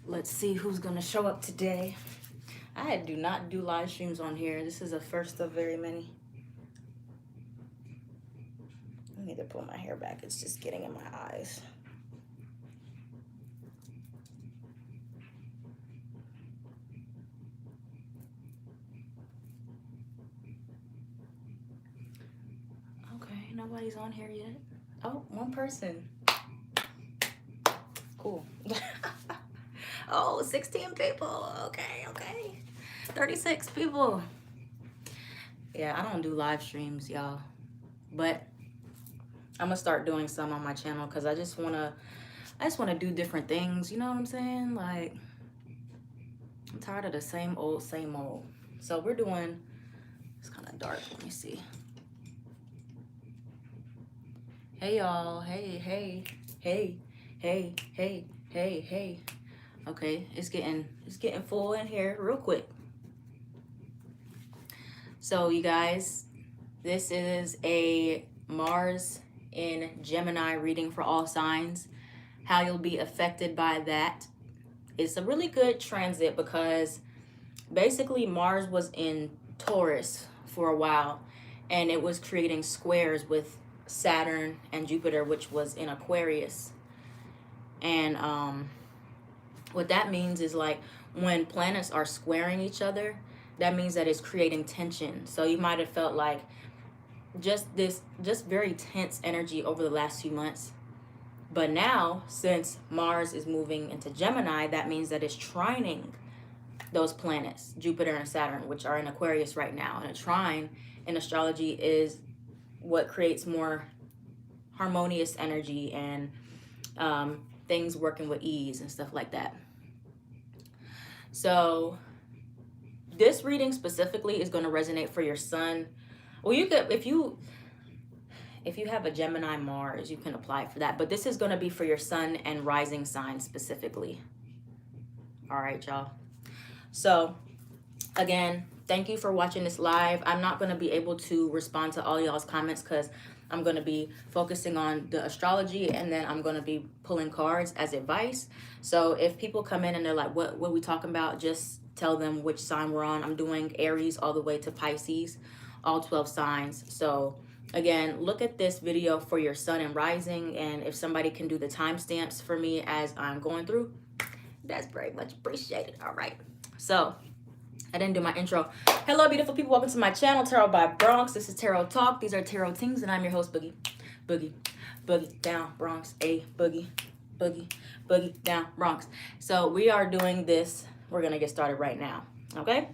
Let's see who's gonna show up today. I do not do live streams on here. This is a first of very many. I need to pull my hair back. It's just getting in my eyes. Okay, nobody's on here yet. Oh, one person. Cool. Oh, 16 people. Okay, okay. 36 people. Yeah, I don't do live streams, y'all. But I'm gonna start doing some on my channel because I just wanna do different things, you know what I'm saying? Like, I'm tired of the same old, same old. So we're doing, it's kind of dark, let me see. Hey y'all, hey. Okay, it's getting full in here real quick. So you guys, this is a Mars in Gemini reading for all signs. How you'll be affected by that. It's a really good transit because basically Mars was in Taurus for a while and it was creating squares with Saturn and Jupiter, which was in Aquarius. And what that means is, like, when planets are squaring each other, that means that it's creating tension. So you might have felt like just very tense energy over the last few months. But now, since Mars is moving into Gemini, that means that it's trining those planets, Jupiter and Saturn, which are in Aquarius right now. And a trine in astrology is what creates more harmonious energy and things working with ease and stuff like that. So this reading specifically is going to resonate for your sun. Well, you could, if you have a Gemini Mars, you can apply for that. But this is going to be for your sun and rising sign specifically. All right, y'all. So again, thank you for watching this live. I'm not going to be able to respond to all y'all's comments because I'm going to be focusing on the astrology, and then I'm going to be pulling cards as advice. So if people come in and they're like, what are we talking about? Just tell them which sign we're on. I'm doing Aries all the way to Pisces, all 12 signs. So again, look at this video for your sun and rising. And if somebody can do the timestamps for me as I'm going through, that's very much appreciated. All right. So I didn't do my intro. Hello, beautiful people. Welcome to my channel, Tarot by Bronx. This is Tarot Talk. These are Tarot Things, and I'm your host, Boogie. Boogie. Boogie down, Bronx. A boogie. Boogie. Boogie down, Bronx. So we are doing this. We're going to get started right now. Okay?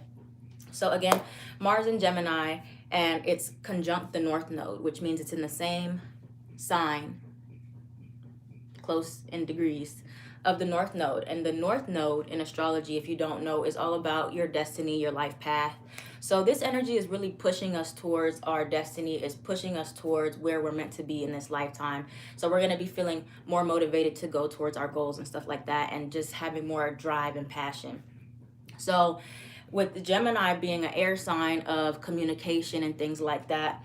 So again, Mars in Gemini, and it's conjunct the North Node, which means it's in the same sign, close in degrees, of the North Node. And the North Node in astrology, if you don't know, is all about your destiny, your life path. So this energy is really pushing us towards our destiny, is pushing us towards where we're meant to be in this lifetime. So we're going to be feeling more motivated to go towards our goals and stuff like that, and just having more drive and passion. So with the Gemini being an air sign of communication and things like that,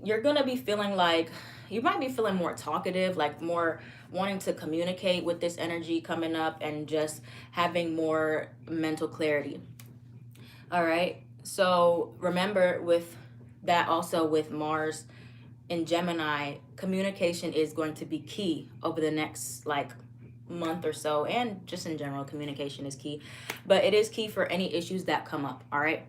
you're going to be feeling like, you might be feeling more talkative, like more wanting to communicate with this energy coming up, and just having more mental clarity. All right. So remember, with that, also with Mars in Gemini, communication is going to be key over the next like month or so, and just in general, communication is key, but it is key for any issues that come up. All right.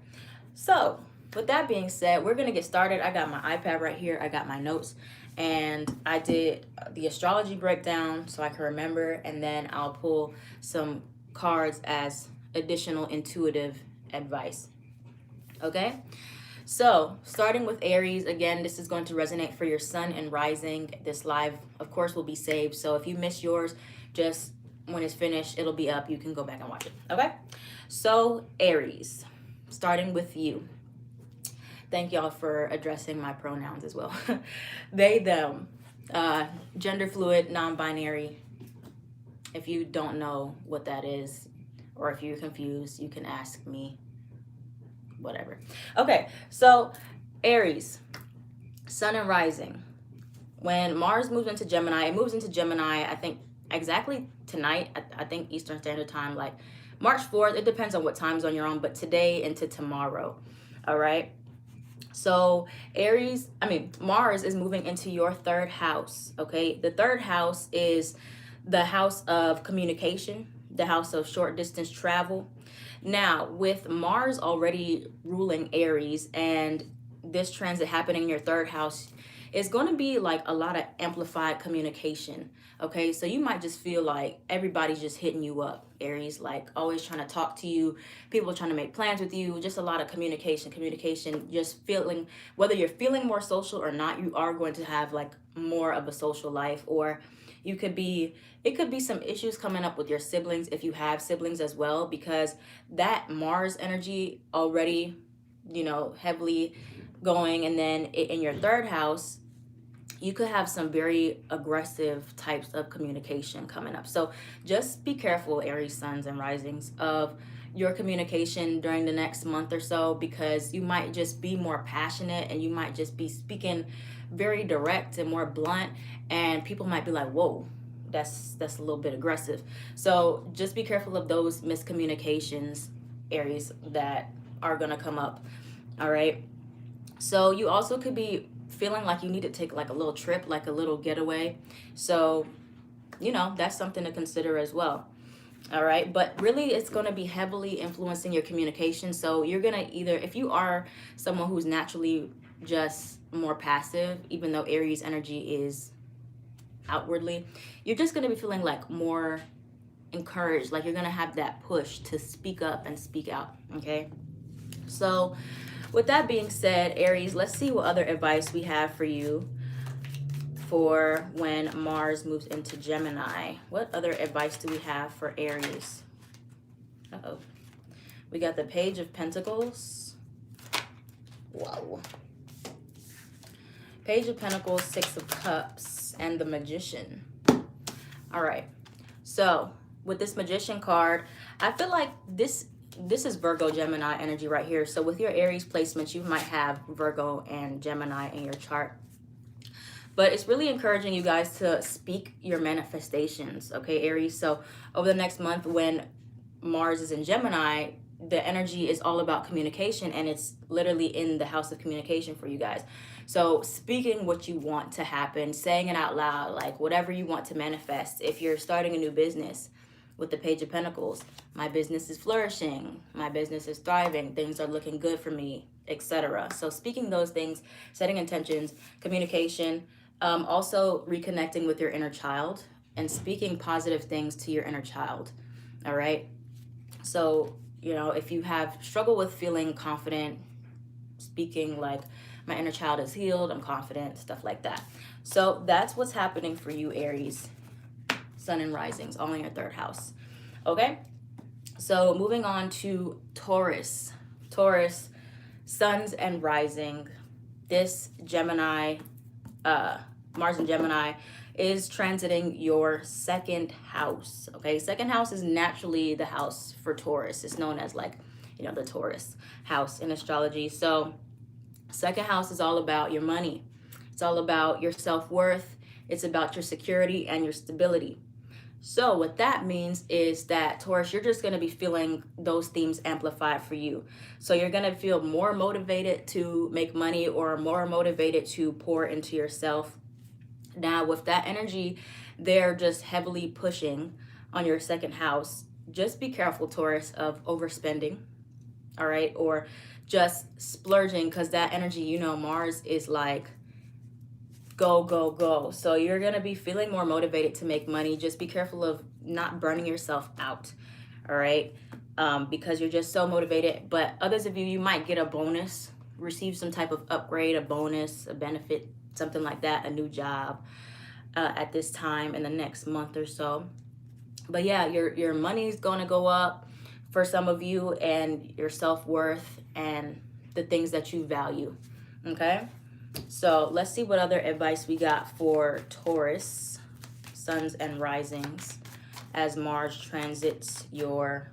So with that being said, we're going to get started. I got my iPad right here. I got my notes, and I did the astrology breakdown so I can remember, and then I'll pull some cards as additional intuitive advice. Okay? So starting with Aries, again, this is going to resonate for your sun and rising. This live, of course, will be saved. So if you miss yours, just when it's finished, it'll be up. You can go back and watch it. Okay? So Aries, starting with you. Thank y'all for addressing my pronouns as well. They, them, gender fluid, non-binary. If you don't know what that is, or if you're confused, you can ask me. Whatever. Okay, so Aries, sun and rising. When Mars moves into Gemini, it moves into Gemini, I think exactly tonight, I think Eastern Standard Time, like March 4th. It depends on what time zone you're on, but today into tomorrow. All right. So Mars is moving into your third house. Okay. The third house is the house of communication, the house of short distance travel. Now, with Mars already ruling Aries and this transit happening in your third house, it's going to be like a lot of amplified communication. Okay, so you might just feel like everybody's just hitting you up, Aries, like always trying to talk to you, people trying to make plans with you, just a lot of communication, just feeling, whether you're feeling more social or not, you are going to have like more of a social life. Or you could be, it could be some issues coming up with your siblings if you have siblings as well, because that Mars energy already, heavily going, and then in your third house, you could have some very aggressive types of communication coming up. So just be careful, Aries suns and risings, of your communication during the next month or so, because you might just be more passionate and you might just be speaking very direct and more blunt, and people might be like, whoa, that's a little bit aggressive. So just be careful of those miscommunications, Aries, that are going to come up. All right. So you also could be feeling like you need to take like a little trip, like a little getaway. So, that's something to consider as well. All right. But really, it's going to be heavily influencing your communication. So you're going to either, if you are someone who's naturally just more passive, even though Aries energy is outwardly, you're just going to be feeling like more encouraged, like you're going to have that push to speak up and speak out. Okay. So with that being said, Aries, let's see what other advice we have for you for when Mars moves into Gemini. What other advice do we have for Aries? Uh-oh. We got the Page of Pentacles. Wow. Page of Pentacles, Six of Cups, and the Magician. All right. So with this Magician card, I feel like this is Virgo Gemini energy right here. So with your Aries placements, you might have Virgo and Gemini in your chart. But it's really encouraging you guys to speak your manifestations, okay, Aries? So over the next month, when Mars is in Gemini, the energy is all about communication, and it's literally in the house of communication for you guys. So speaking what you want to happen, saying it out loud, like whatever you want to manifest. If you're starting a new business, with the Page of Pentacles, my business is flourishing, my business is thriving, things are looking good for me, etc. So speaking those things, setting intentions, communication, also reconnecting with your inner child and speaking positive things to your inner child. All right. So, if you have struggle with feeling confident, speaking like my inner child is healed, I'm confident, stuff like that. So that's what's happening for you, Aries. Sun and risings, all in your third house. Okay, so moving on to Taurus. Taurus, suns and rising. This Gemini, Mars and Gemini, is transiting your second house. Okay, second house is naturally the house for Taurus. It's known as like, the Taurus house in astrology. So second house is all about your money. It's all about your self-worth. It's about your security and your stability. So what that means is that, Taurus, you're just going to be feeling those themes amplified for you. So you're going to feel more motivated to make money or more motivated to pour into yourself. Now, with that energy, they're just heavily pushing on your second house. Just be careful, Taurus, of overspending, all right? Or just splurging, because that energy, Mars is like, go, go, go. So you're going to be feeling more motivated to make money. Just be careful of not burning yourself out, all right? Because you're just so motivated. But others of you, you might get a bonus, receive some type of upgrade, a bonus, a benefit, something like that, a new job at this time in the next month or so. But yeah, your money's going to go up for some of you, and your self-worth and the things that you value, okay? So let's see what other advice we got for Taurus, suns and risings, as Mars transits your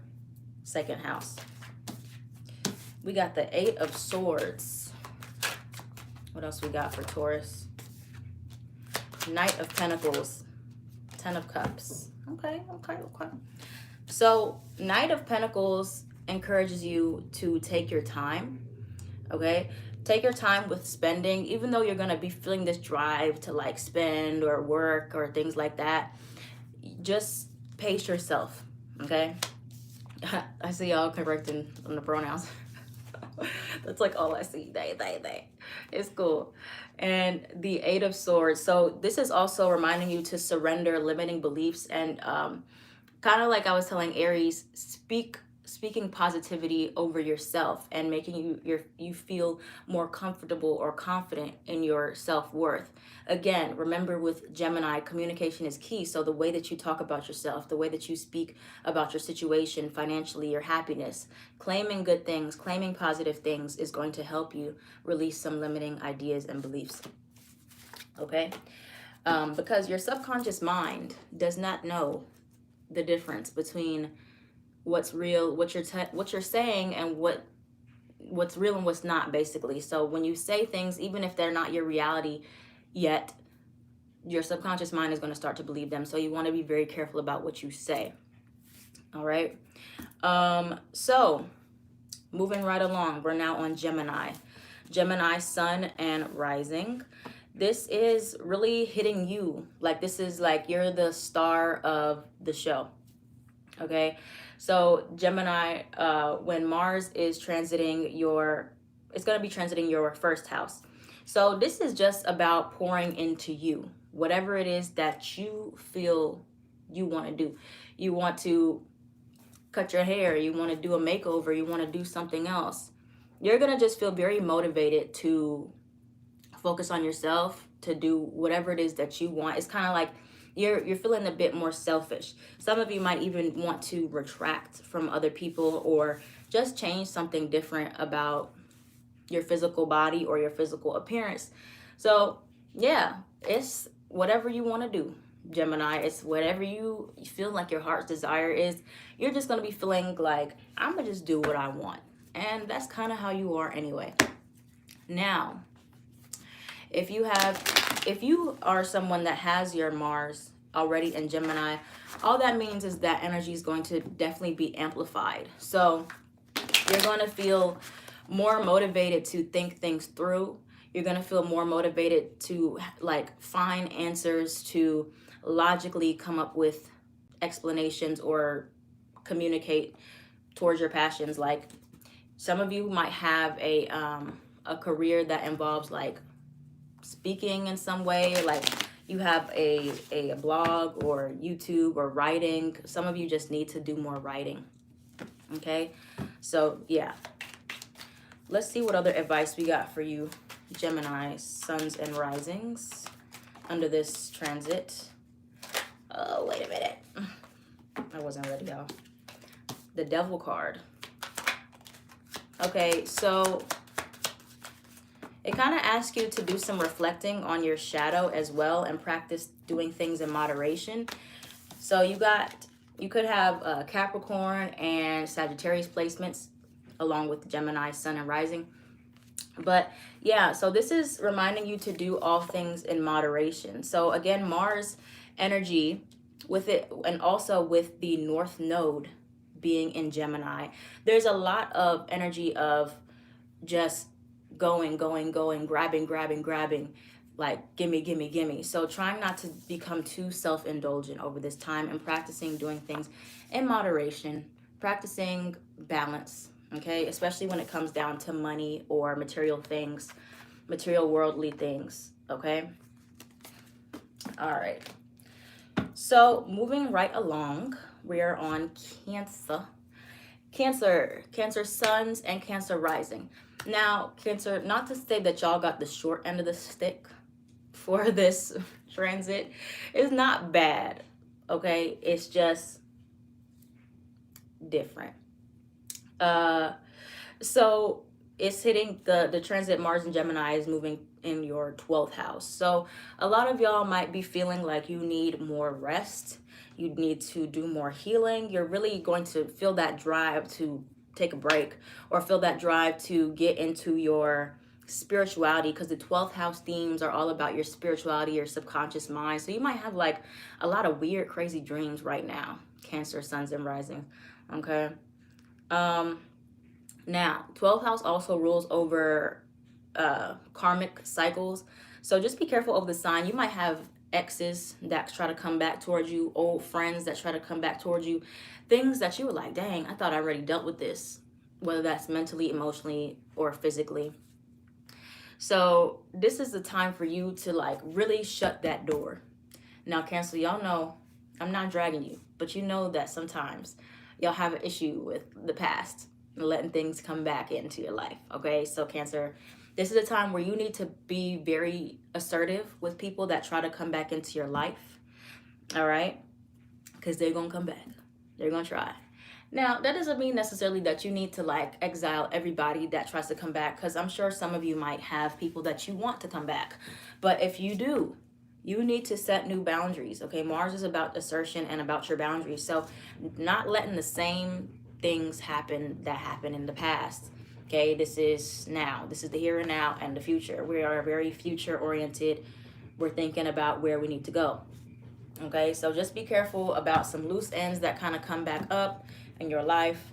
second house. We got the Eight of Swords. What else we got for Taurus? Knight of Pentacles, Ten of Cups. Okay. So Knight of Pentacles encourages you to take your time. Okay, take your time with spending, even though you're gonna be feeling this drive to like spend or work or things like that. Just pace yourself. Okay. I see y'all correcting on the pronouns. That's like all I see. They. It's cool. And the Eight of Swords. So this is also reminding you to surrender limiting beliefs and kind of like I was telling Aries, speaking positivity over yourself and making you feel more comfortable or confident in your self-worth. Again, remember with Gemini, communication is key. So the way that you talk about yourself, the way that you speak about your situation financially, your happiness, claiming good things, claiming positive things is going to help you release some limiting ideas and beliefs. Okay? Because your subconscious mind does not know the difference between what's real, what you're saying, and what's real and what's not, basically. So when you say things, even if they're not your reality yet, your subconscious mind is going to start to believe them. So you want to be very careful about what you say. All right. So moving right along, we're now on Gemini. Gemini sun and rising. This is really hitting you. Like, this is like you're the star of the show. Okay. So Gemini, when Mars is transiting it's going to be transiting your first house. So this is just about pouring into you, whatever it is that you feel you want to do. You want to cut your hair, you want to do a makeover, you want to do something else. You're going to just feel very motivated to focus on yourself, to do whatever it is that you want. It's kind of like you're feeling a bit more selfish. Some of you might even want to retract from other people or just change something different about your physical body or your physical appearance. So yeah, it's whatever you want to do, Gemini. It's whatever you feel like your heart's desire is. You're just going to be feeling like, I'm going to just do what I want. And that's kind of how you are anyway. Now, if you are someone that has your Mars already in Gemini, all that means is that energy is going to definitely be amplified. So you're going to feel more motivated to think things through. You're going to feel more motivated to like find answers, to logically come up with explanations or communicate towards your passions. Like, some of you might have a career that involves like speaking in some way, like you have a blog or YouTube or writing. Some of you just need to do more writing. Okay, so yeah, let's see what other advice we got for you, Gemini suns and risings, under this transit. Oh, wait a minute, I wasn't ready, y'all. The Devil card. Okay, so it kind of asks you to do some reflecting on your shadow as well and practice doing things in moderation. So you could have Capricorn and Sagittarius placements along with Gemini sun and rising. But yeah, so this is reminding you to do all things in moderation. So again, Mars energy with it, and also with the North Node being in Gemini, there's a lot of energy of just going, grabbing, like gimme. So trying not to become too self-indulgent over this time and practicing doing things in moderation, practicing balance, okay? Especially when it comes down to money or material things, material worldly things, okay? All right. So moving right along, we are on Cancer suns and Cancer rising. Now, Cancer, not to say that y'all got the short end of the stick for this transit. It's not bad, okay? It's just different. So it's hitting the transit. Mars and Gemini is moving in your 12th house. So a lot of y'all might be feeling like you need more rest. You need to do more healing. You're really going to feel that drive to take a break, or feel that drive to get into your spirituality, because the 12th house themes are all about your spirituality, your subconscious mind. So you might have like a lot of weird, crazy dreams right now, Cancer, suns and rising. Okay. Now 12th house also rules over karmic cycles. So just be careful of the sign. You might have exes that try to come back towards you, old friends that try to come back towards you, things that you were like, dang, I thought I already dealt with this, whether that's mentally, emotionally, or physically. So this is the time for you to like really shut that door. Now, Cancer, y'all know I'm not dragging you, but you know that sometimes y'all have an issue with the past and letting things come back into your life. Okay, so Cancer, this is a time where you need to be very assertive with people that try to come back into your life. All right, because they're gonna come back. They're gonna try. Now, that doesn't mean necessarily that you need to like exile everybody that tries to come back, because I'm sure some of you might have people that you want to come back. But if you do, you need to set new boundaries. Okay, Mars is about assertion and about your boundaries. So not letting the same things happen that happened in the past. Okay, this is now. This is the here and now and the future. We are very future oriented. We're thinking about where we need to go. Okay, so just be careful about some loose ends that kind of come back up in your life.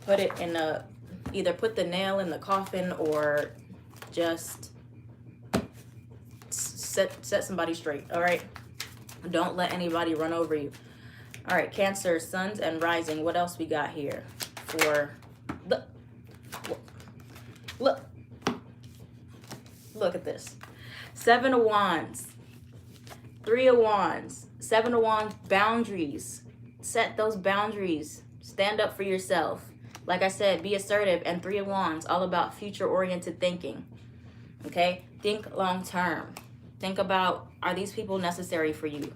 Put it in a, either put the nail in the coffin or just set somebody straight. All right, don't let anybody run over you. All right, Cancer, suns and rising. What else we got here for the look at this? 7 of Wands, 3 of Wands, 7 of Wands. Boundaries. Set those boundaries. Stand up for yourself. Like I said, be assertive. And 3 of Wands, all about future-oriented thinking. Okay? Think long-term. Think about, are these people necessary for you?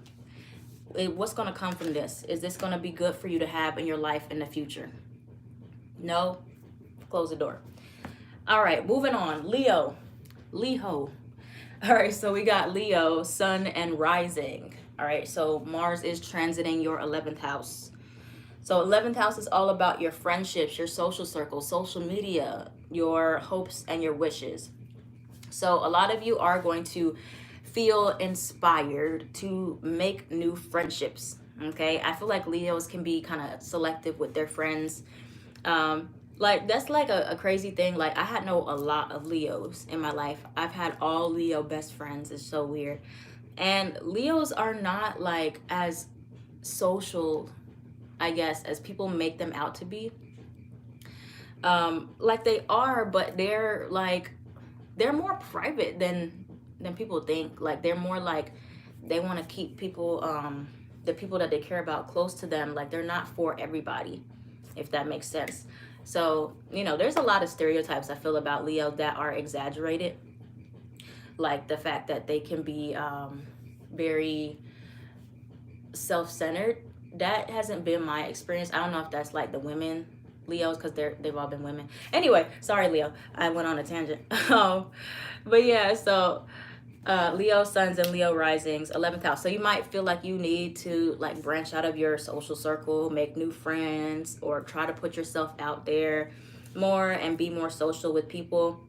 What's going to come from this? Is this going to be good for you to have in your life in the future? No? Close the door. All right, moving on. Leo. All right, so we got Leo, sun and rising. All right, so Mars is transiting your 11th house. So 11th house is all about your friendships, your social circle, social media, your hopes and your wishes. So a lot of you are going to feel inspired to make new friendships. Okay, I feel like Leos can be kind of selective with their friends. Like that's like a crazy thing. Like I know a lot of Leos in my life. I've had all Leo best friends. It's so weird. And Leos are not like as social, I guess, as people make them out to be. Like they are, but they're more private than people think. Like they're more like they want to keep people, the people that they care about close to them. Like they're not for everybody, if that makes sense. So, you know, there's a lot of stereotypes I feel about Leo that are exaggerated. Like the fact that they can be very self-centered. That hasn't been my experience. I don't know if that's like the women Leos, because they've all been women. Anyway, sorry Leo, I went on a tangent. But yeah, so Leo suns and Leo risings, 11th house. So you might feel like you need to like branch out of your social circle, make new friends, or try to put yourself out there more and be more social with people.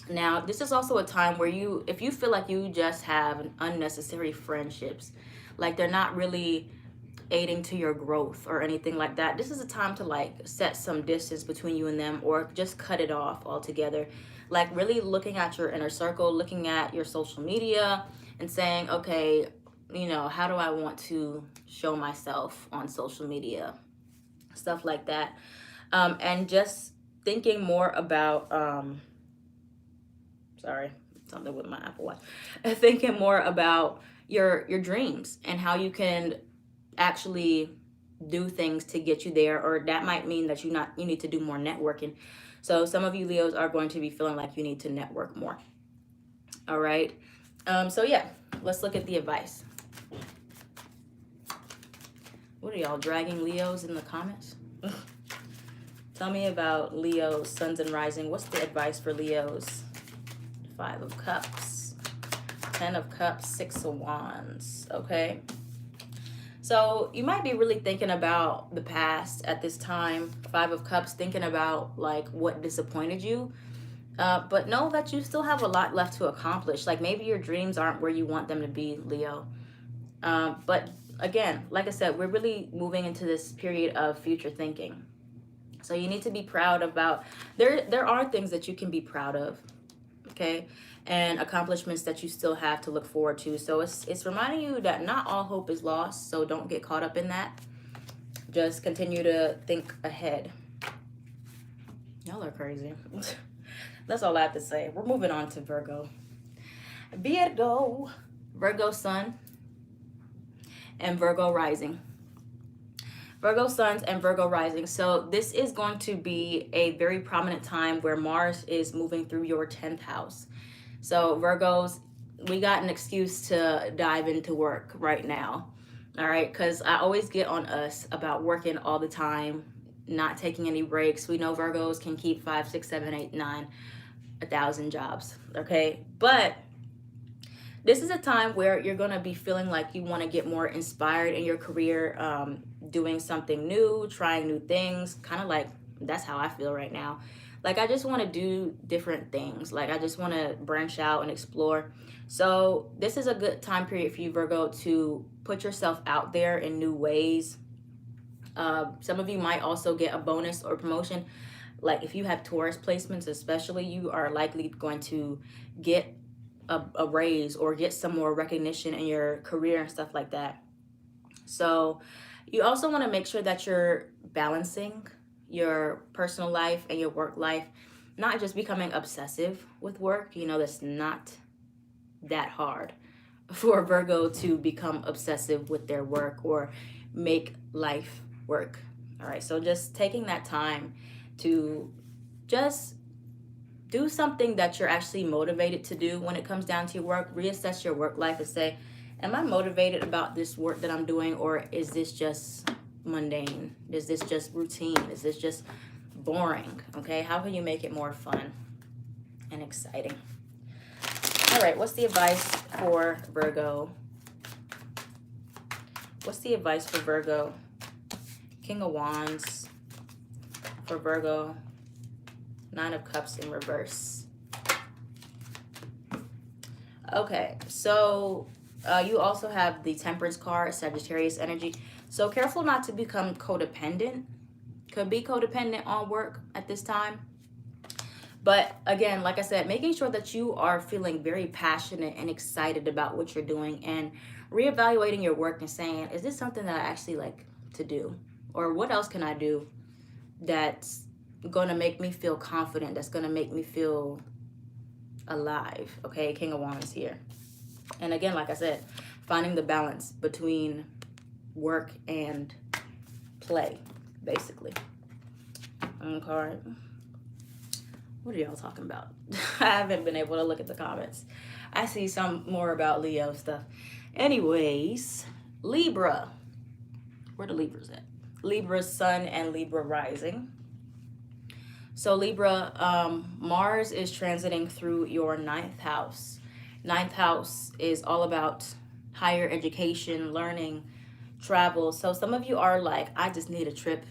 Now, this is also a time where if you feel like you just have unnecessary friendships, like they're not really aiding to your growth or anything like that, this is a time to like set some distance between you and them, or just cut it off altogether. Like really looking at your inner circle, looking at your social media and saying, okay, you know, how do I want to show myself on social media? Stuff like that. And just thinking more about, sorry, something with my Apple Watch. Thinking more about your dreams and how you can actually do things to get you there, or that might mean that you need to do more networking. So some of you Leos are going to be feeling like you need to network more. All right. So yeah, let's look at the advice. What are y'all dragging Leos in the comments? Tell me about Leos, suns and rising. What's the advice for Leos? 5 of Cups, 10 of Cups, 6 of Wands. Okay. So you might be really thinking about the past at this time. 5 of Cups, thinking about like what disappointed you. But know that you still have a lot left to accomplish. Like maybe your dreams aren't where you want them to be, Leo. But again, like I said, we're really moving into this period of future thinking. So you need to be proud about, there are things that you can be proud of, okay? And accomplishments that you still have to look forward to. So it's reminding you that not all hope is lost, so don't get caught up in that. Just continue to think ahead. Y'all are crazy. That's all I have to say. We're moving on to Virgo. Virgo sun and Virgo rising. Virgo suns and Virgo rising. So this is going to be a very prominent time where Mars is moving through your 10th house. So Virgos, we got an excuse to dive into work right now. All right, because I always get on us about working all the time, not taking any breaks. We know Virgos can keep 5, 6, 7, 8, 9, 1,000 jobs. Okay, but this is a time where you're going to be feeling like you want to get more inspired in your career, doing something new, trying new things. Kind of like that's how I feel right now. Like I just want to do different things. Like I just want to branch out and explore. So this is a good time period for you, Virgo, to put yourself out there in new ways. Some of you might also get a bonus or promotion. Like if you have Taurus placements especially, you are likely going to get a raise or get some more recognition in your career and stuff like that. So you also want to make sure that you're balancing your personal life and your work life, not just becoming obsessive with work. You know, that's not that hard for Virgo to become obsessive with their work or make life work. All right, so just taking that time to just do something that you're actually motivated to do when it comes down to your work. Reassess your work life and say, am I motivated about this work that I'm doing, or is this just mundane? Is this just routine? Is this just boring? Okay, how can you make it more fun and exciting? All right, what's the advice for Virgo? What's the advice for Virgo? King of Wands for Virgo. 9 of Cups in reverse. Okay, so you also have the Temperance card, Sagittarius energy. So careful not to become codependent. Could be codependent on work at this time. But again, like I said, making sure that you are feeling very passionate and excited about what you're doing and reevaluating your work and saying, is this something that I actually like to do? Or what else can I do that's going to make me feel confident, that's going to make me feel alive? Okay, King of Wands here. And again, like I said, finding the balance between work and play, basically. Okay. What are y'all talking about? I haven't been able to look at the comments. I see some more about Leo stuff. Anyways, Libra. Where the Libras at? Libra sun and Libra rising. So Libra, Mars is transiting through your 9th house. 9th house is all about higher education, learning, travel. So some of you are like, I just need a trip.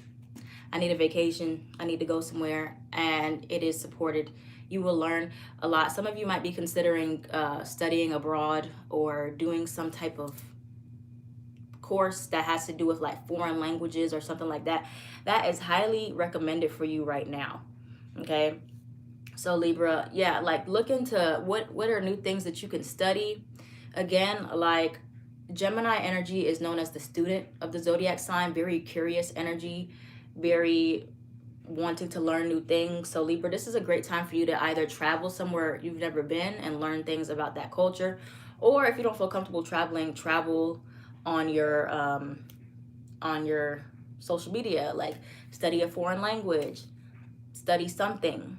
I need a vacation. I need to go somewhere. And it is supported. You will learn a lot. Some of you might be considering studying abroad or doing some type of course that has to do with like foreign languages or something like that. That is highly recommended for you right now. Okay, so Libra, yeah, like look into what are new things that you can study. Again, like Gemini energy is known as the student of the zodiac sign, very curious energy, very wanting to learn new things. So Libra, this is a great time for you to either travel somewhere you've never been and learn things about that culture, or if you don't feel comfortable traveling, travel on your social media, like study a foreign language, study something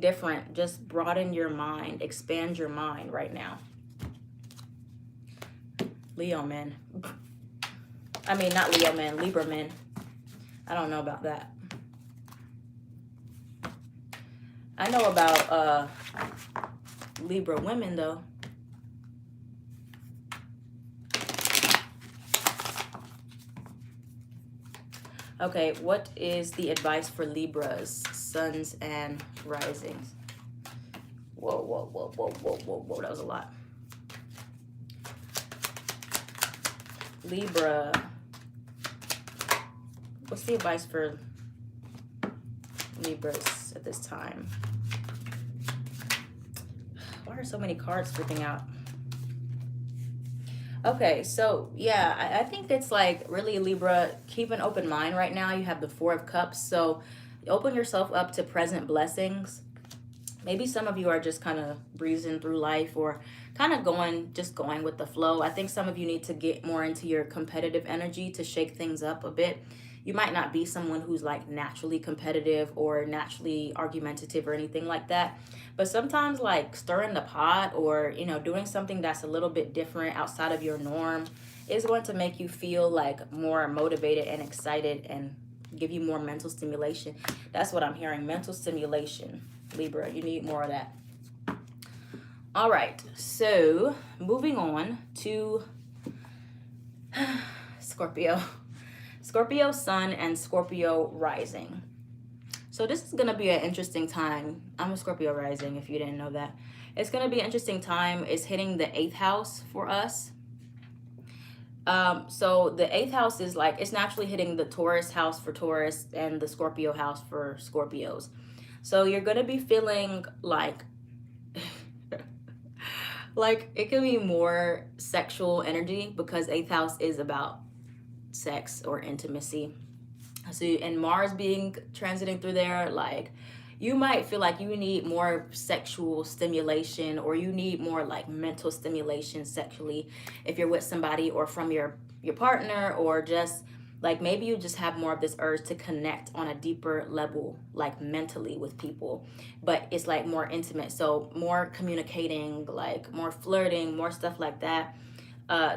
different. Just broaden your mind, expand your mind right now. Leo men. I mean, not Leo men, Libra men. I don't know about that. I know about Libra women though. Okay, what is the advice for Libras, suns and risings? Whoa, whoa, whoa, whoa, whoa, whoa, whoa. That was a lot. Libra. What's the advice for Libras at this time? Why are so many cards flipping out? Okay, so yeah, I think it's like really Libra, keep an open mind right now. You have the Four of Cups, so open yourself up to present blessings. Maybe some of you are just kind of breezing through life or kind of just going with the flow. I think some of you need to get more into your competitive energy to shake things up a bit. You might not be someone who's like naturally competitive or naturally argumentative or anything like that. But sometimes like stirring the pot or, you know, doing something that's a little bit different outside of your norm is going to make you feel like more motivated and excited and give you more mental stimulation. That's what I'm hearing, mental stimulation. Libra, you need more of that. All right, so moving on to Scorpio. Scorpio sun and Scorpio rising. So this is going to be an interesting time. I'm a Scorpio rising, if you didn't know that. It's going to be an interesting time. It's hitting the 8th house for us. So the 8th house is like, it's naturally hitting the Taurus house for Taurus and the Scorpio house for Scorpios. So you're going to be feeling like, like it can be more sexual energy because 8th house is about sex or intimacy. So, and Mars being transiting through there, like you might feel like you need more sexual stimulation or you need more like mental stimulation sexually if you're with somebody or from your partner, or just like maybe you just have more of this urge to connect on a deeper level, like mentally with people, but it's like more intimate. So more communicating, like more flirting, more stuff like that.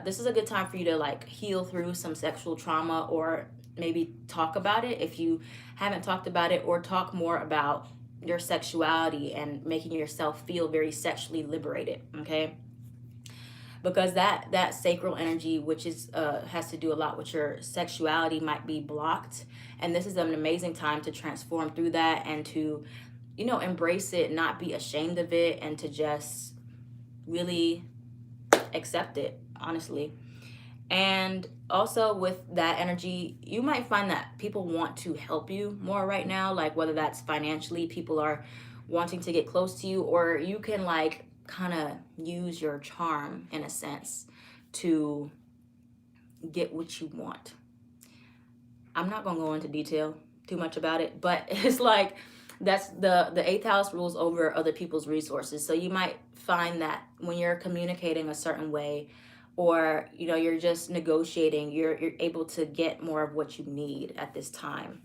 This is a good time for you to like heal through some sexual trauma, or maybe talk about it if you haven't talked about it, or talk more about your sexuality and making yourself feel very sexually liberated, okay? Because that sacral energy, which is has to do a lot with your sexuality, might be blocked, and this is an amazing time to transform through that and to, you know, embrace it, not be ashamed of it, and to just really accept it, honestly. And also with that energy, you might find that people want to help you more right now, like whether that's financially, people are wanting to get close to you, or you can like kind of use your charm in a sense to get what you want. I'm not going to go into detail too much about it, but it's like that's the 8th house rules over other people's resources. So you might find that when you're communicating a certain way, or you know, you're just negotiating, you're able to get more of what you need at this time,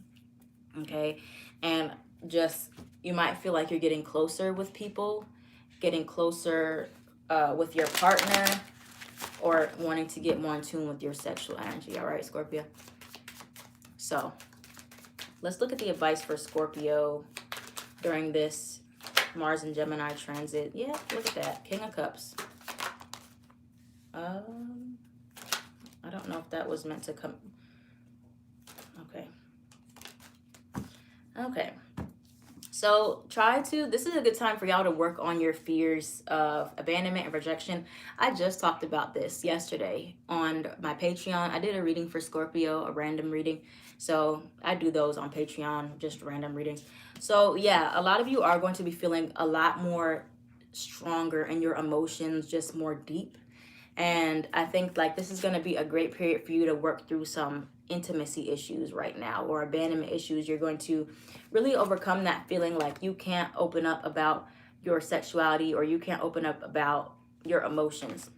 okay? And just, you might feel like you're getting closer with people, getting closer with your partner, or wanting to get more in tune with your sexual energy. All right, Scorpio. So let's look at the advice for Scorpio during this Mars and Gemini transit. Yeah, look at that, King of Cups. I don't know if that was meant to come. Okay. So this is a good time for y'all to work on your fears of abandonment and rejection. I just talked about this yesterday on my Patreon. I did a reading for Scorpio, a random reading. So I do those on Patreon, just random readings. So yeah, a lot of you are going to be feeling a lot more stronger in your emotions, just more deep. And I think like this is going to be a great period for you to work through some intimacy issues right now, or abandonment issues. You're going to really overcome that feeling like you can't open up about your sexuality, or you can't open up about your emotions.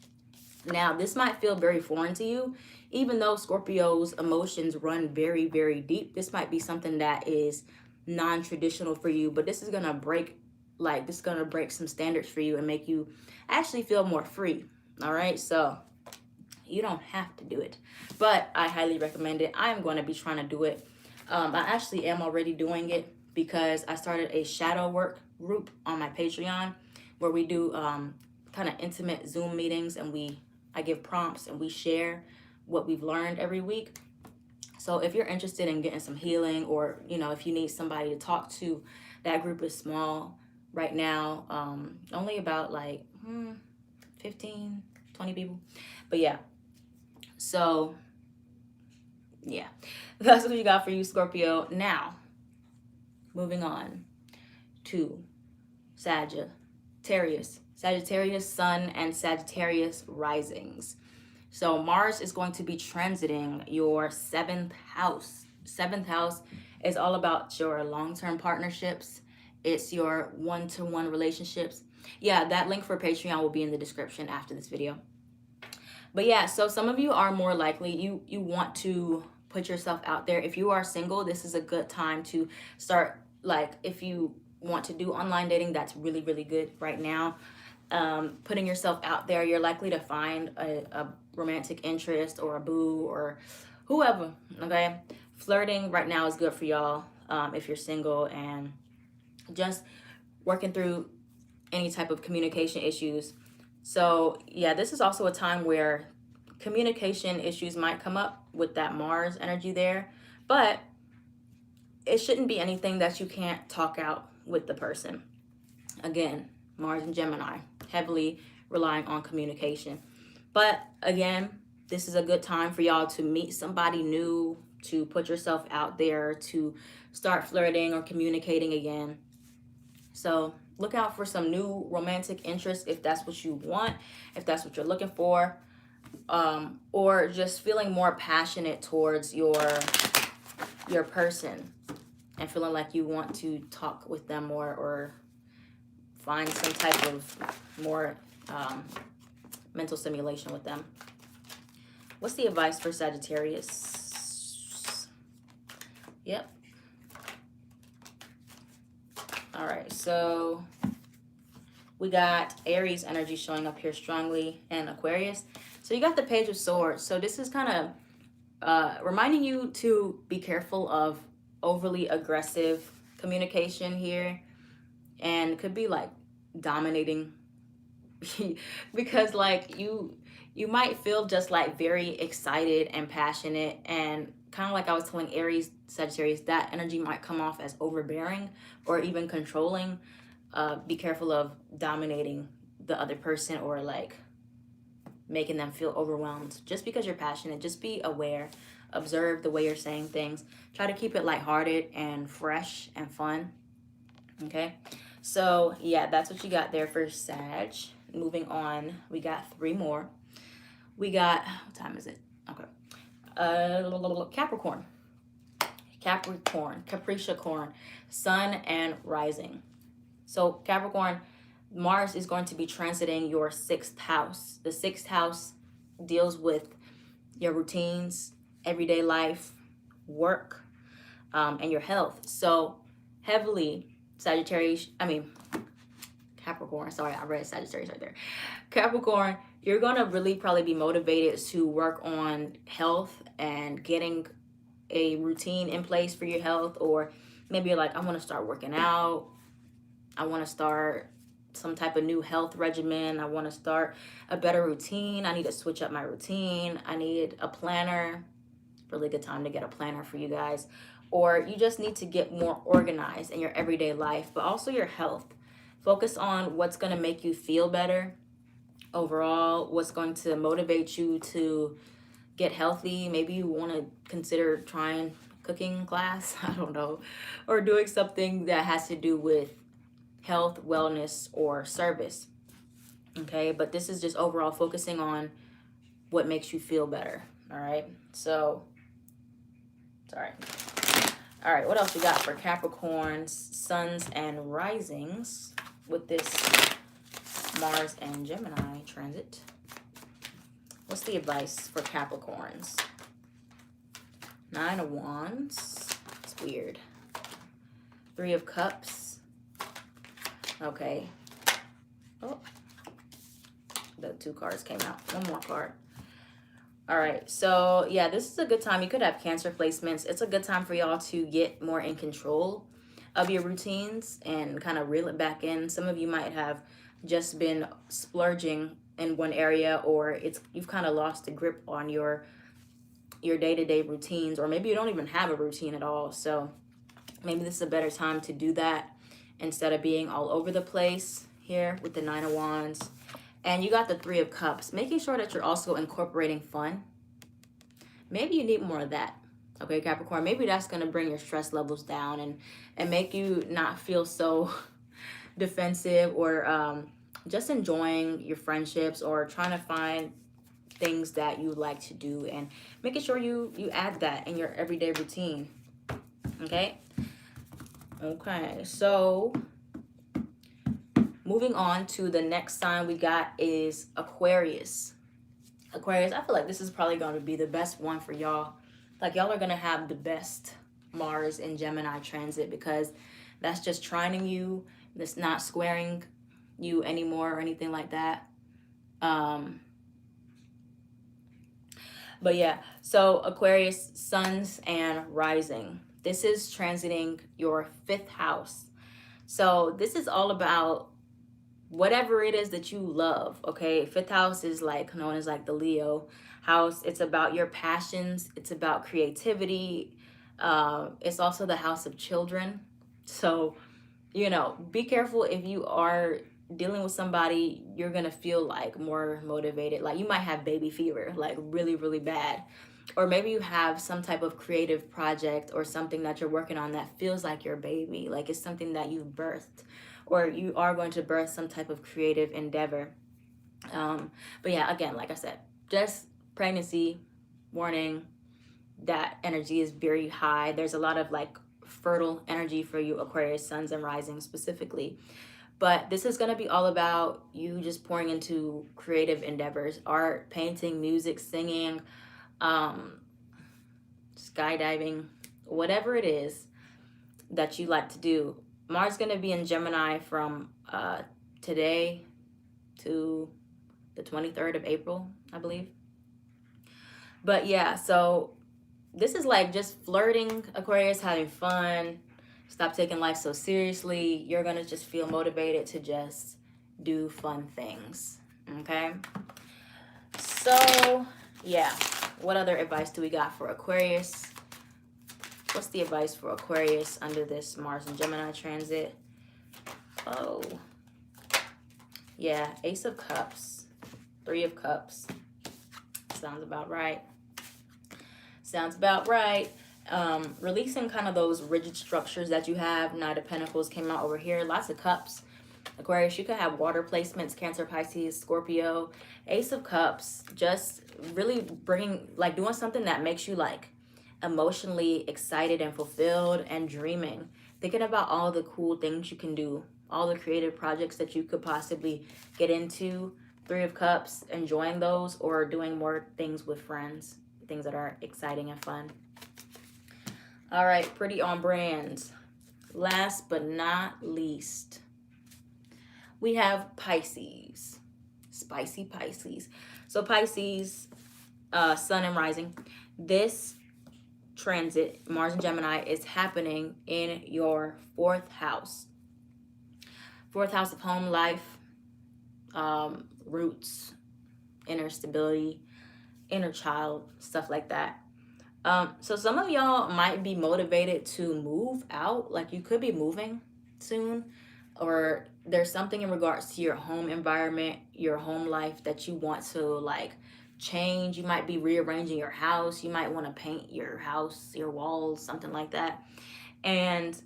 Now, this might feel very foreign to you, even though Scorpio's emotions run very, very deep. This might be something that is non-traditional for you, but this is going to break some standards for you and make you actually feel more free. All right, so you don't have to do it, but I highly recommend it. I'm going to be trying to do it. I actually am already doing it because I started a shadow work group on my Patreon where we do kind of intimate Zoom meetings, and I give prompts and we share what we've learned every week. So if you're interested in getting some healing, or you know, if you need somebody to talk to, that group is small. right now. Only about like 15, 20 people. But yeah. So yeah, that's what you got for you, Scorpio. Now, moving on to Sagittarius. Sagittarius Sun and Sagittarius risings. So Mars is going to be transiting your 7th house. 7th house is all about your long-term partnerships. It's your one-to-one relationships. Yeah, that link for Patreon will be in the description after this video. But yeah, so some of you are more likely, you want to put yourself out there. If you are single, this is a good time to start, like, if you want to do online dating, that's really, really good right now. Putting yourself out there, you're likely to find a romantic interest or a boo or whoever, okay? Flirting right now is good for y'all if you're single, and just working through any type of communication issues. So yeah, this is also a time where communication issues might come up with that Mars energy there, but it shouldn't be anything that you can't talk out with the person. Again, Mars and Gemini, heavily relying on communication. But again, this is a good time for y'all to meet somebody new, to put yourself out there, to start flirting or communicating again. So look out for some new romantic interest if that's what you want, if that's what you're looking for, or just feeling more passionate towards your person and feeling like you want to talk with them more or find some type of more mental stimulation with them. What's the advice for Sagittarius? Yep. All right, so we got Aries energy showing up here strongly and Aquarius. So you got the Page of Swords. So this is kind of reminding you to be careful of overly aggressive communication here. And it could be like dominating because like you might feel just like very excited and passionate, and kind of like I was telling Aries, Sagittarius, that energy might come off as overbearing or even controlling. Be careful of dominating the other person or like making them feel overwhelmed just because you're passionate. Just be aware, observe the way you're saying things. Try to keep it lighthearted and fresh and fun. Okay, so yeah, that's what you got there for Sag. Moving on, we got 3 more. We got, what time is it? Okay. Capricorn, Capricorn, Sun and rising. So Capricorn, Mars is going to be transiting your 6th house. The 6th house deals with your routines, everyday life, work, and your health. So heavily Capricorn, sorry, I read Sagittarius right there. Capricorn, you're going to really probably be motivated to work on health and getting a routine in place for your health. Or maybe you're like, I want to start working out. I want to start some type of new health regimen. I want to start a better routine. I need to switch up my routine. I need a planner. Really good time to get a planner for you guys. Or you just need to get more organized in your everyday life, but also your health. Focus on what's going to make you feel better overall, what's going to motivate you to get healthy. Maybe you want to consider trying cooking class, I don't know, or doing something that has to do with health, wellness, or service. Okay, but this is just overall focusing on what makes you feel better. All right, so sorry. All right, what else we got for Capricorns, Suns, and Risings with this Mars and Gemini transit? What's the advice for Capricorns? 9 of Wands. It's weird. 3 of Cups. Okay. Oh, the 2 cards came out. 1 more card. All right, so yeah, this is a good time. You could have Cancer placements. It's a good time for y'all to get more in control of your routines and kind of reel it back in. Some of you might have just been splurging in one area, or you've kind of lost the grip on your day-to-day routines, or maybe you don't even have a routine at all. So maybe this is a better time to do that instead of being all over the place here with the 9 of Wands. And you got the 3 of Cups, making sure that you're also incorporating fun. Maybe you need more of that. Okay, Capricorn, maybe that's going to bring your stress levels down and make you not feel so defensive, or just enjoying your friendships, or trying to find things that you like to do, and making sure you add that in your everyday routine. Okay, so moving on to the next sign we got is Aquarius. I feel like this is probably going to be the best one for y'all. Like, y'all are going to have the best Mars in Gemini transit, because that's just trining you. That's not squaring you anymore or anything like that. But yeah, so Aquarius, suns and rising. This is transiting your 5th house. So this is all about whatever it is that you love, okay? 5th house is like known as like the Leo house. It's about your passions. It's about creativity. It's also the house of children. So, you know, be careful if you are dealing with somebody, you're gonna feel like more motivated. Like, you might have baby fever, like really, really bad. Or maybe you have some type of creative project or something that you're working on that feels like your baby, like it's something that you've birthed, or you are going to birth some type of creative endeavor. But yeah, again, like I said, just pregnancy warning, that energy is very high. There's a lot of like fertile energy for you, Aquarius, suns and rising specifically. But this is going to be all about you just pouring into creative endeavors, art, painting, music, singing, skydiving, whatever it is that you like to do. Mars is going to be in Gemini from today to the 23rd of April, I believe. But yeah, so this is like just flirting, Aquarius, having fun. Stop taking life so seriously. You're going to just feel motivated to just do fun things. Okay? So, yeah. What other advice do we got for Aquarius? What's the advice for Aquarius under this Mars and Gemini transit? Oh. Yeah, Ace of Cups. 3 of Cups. Sounds about right. Sounds about right. Releasing kind of those rigid structures that you have. Knight of Pentacles came out over here. Lots of cups. Aquarius, you could have water placements. Cancer, Pisces, Scorpio. Ace of Cups. Just really bringing, like, doing something that makes you like emotionally excited and fulfilled, and dreaming. Thinking about all the cool things you can do. All the creative projects that you could possibly get into. 3 of Cups. Enjoying those, or doing more things with friends. Things that are exciting and fun. All right, pretty on brand. Last but not least, we have Pisces. Spicy Pisces. So Pisces, sun and rising. This transit, Mars and Gemini, is happening in your 4th house. 4th house of home life, roots, inner stability, inner child, stuff like that. So some of y'all might be motivated to move out. Like, you could be moving soon, or there's something in regards to your home environment, your home life that you want to like change. You might be rearranging your house. You might want to paint your house, your walls, something like that. And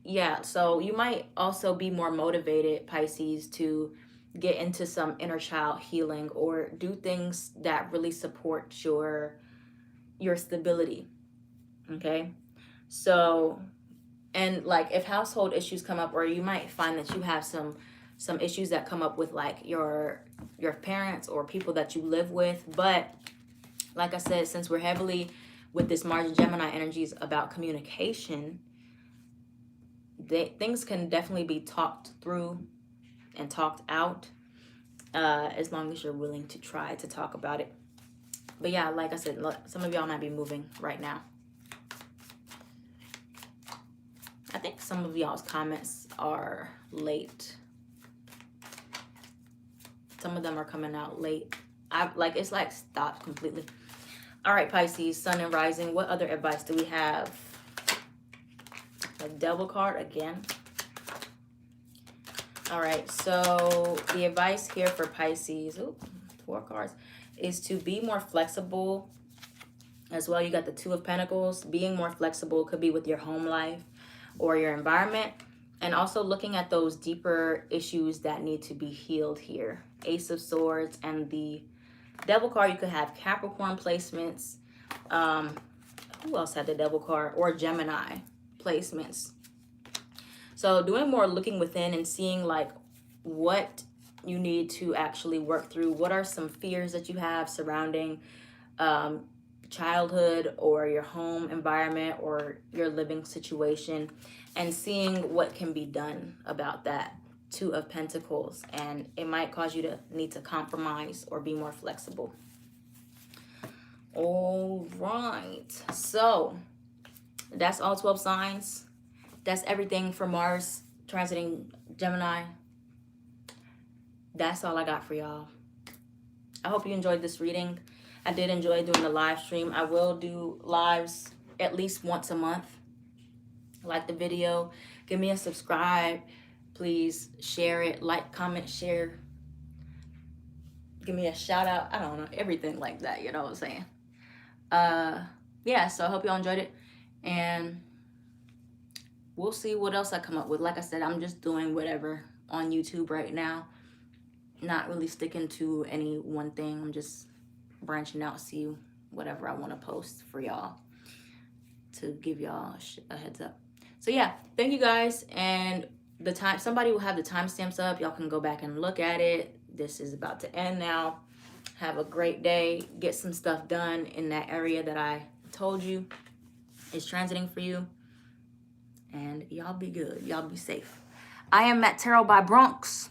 yeah, so you might also be more motivated, Pisces, to get into some inner child healing, or do things that really support your stability. Okay, so, and like if household issues come up, or you might find that you have some issues that come up with like your parents or people that you live with. But like I said, since we're heavily with this Mars and Gemini energies about communication, things can definitely be talked through and talked out, as long as you're willing to try to talk about it. But yeah, like I said, look, some of y'all might be moving right now. I think some of y'all's comments are late. Some of them are coming out late. It's like stopped completely. All right, Pisces, sun and rising. What other advice do we have? The Devil card again. All right, so the advice here for Pisces, 4 cards, is to be more flexible as well. You got the Two of Pentacles. Being more flexible could be with your home life or your environment, and also looking at those deeper issues that need to be healed here. Ace of Swords and the Devil card. You could have Capricorn placements. Who else had the Devil card? Or Gemini placements. So doing more looking within and seeing like what you need to actually work through. What are some fears that you have surrounding childhood or your home environment or your living situation, and seeing what can be done about that. Two of Pentacles, and it might cause you to need to compromise or be more flexible. All right, so that's all 12 signs. That's everything for Mars transiting Gemini. That's all I got for y'all. I hope you enjoyed this reading. I did enjoy doing the live stream. I will do lives at least once a month. Like the video, give me a subscribe. Please share it, like, comment, share. Give me a shout out. I don't know, everything like that, you know what I'm saying? Yeah, so I hope y'all enjoyed it. And we'll see what else I come up with. Like I said, I'm just doing whatever on YouTube right now. Not really sticking to any one thing. I'm just branching out, see whatever I want to post for y'all to give y'all a heads up. So yeah, thank you guys. And the time, somebody will have the timestamps up. Y'all can go back and look at it. This is about to end now. Have a great day. Get some stuff done in that area that I told you is transiting for you. And y'all be good. Y'all be safe. I am Matt Tarot by Bronx.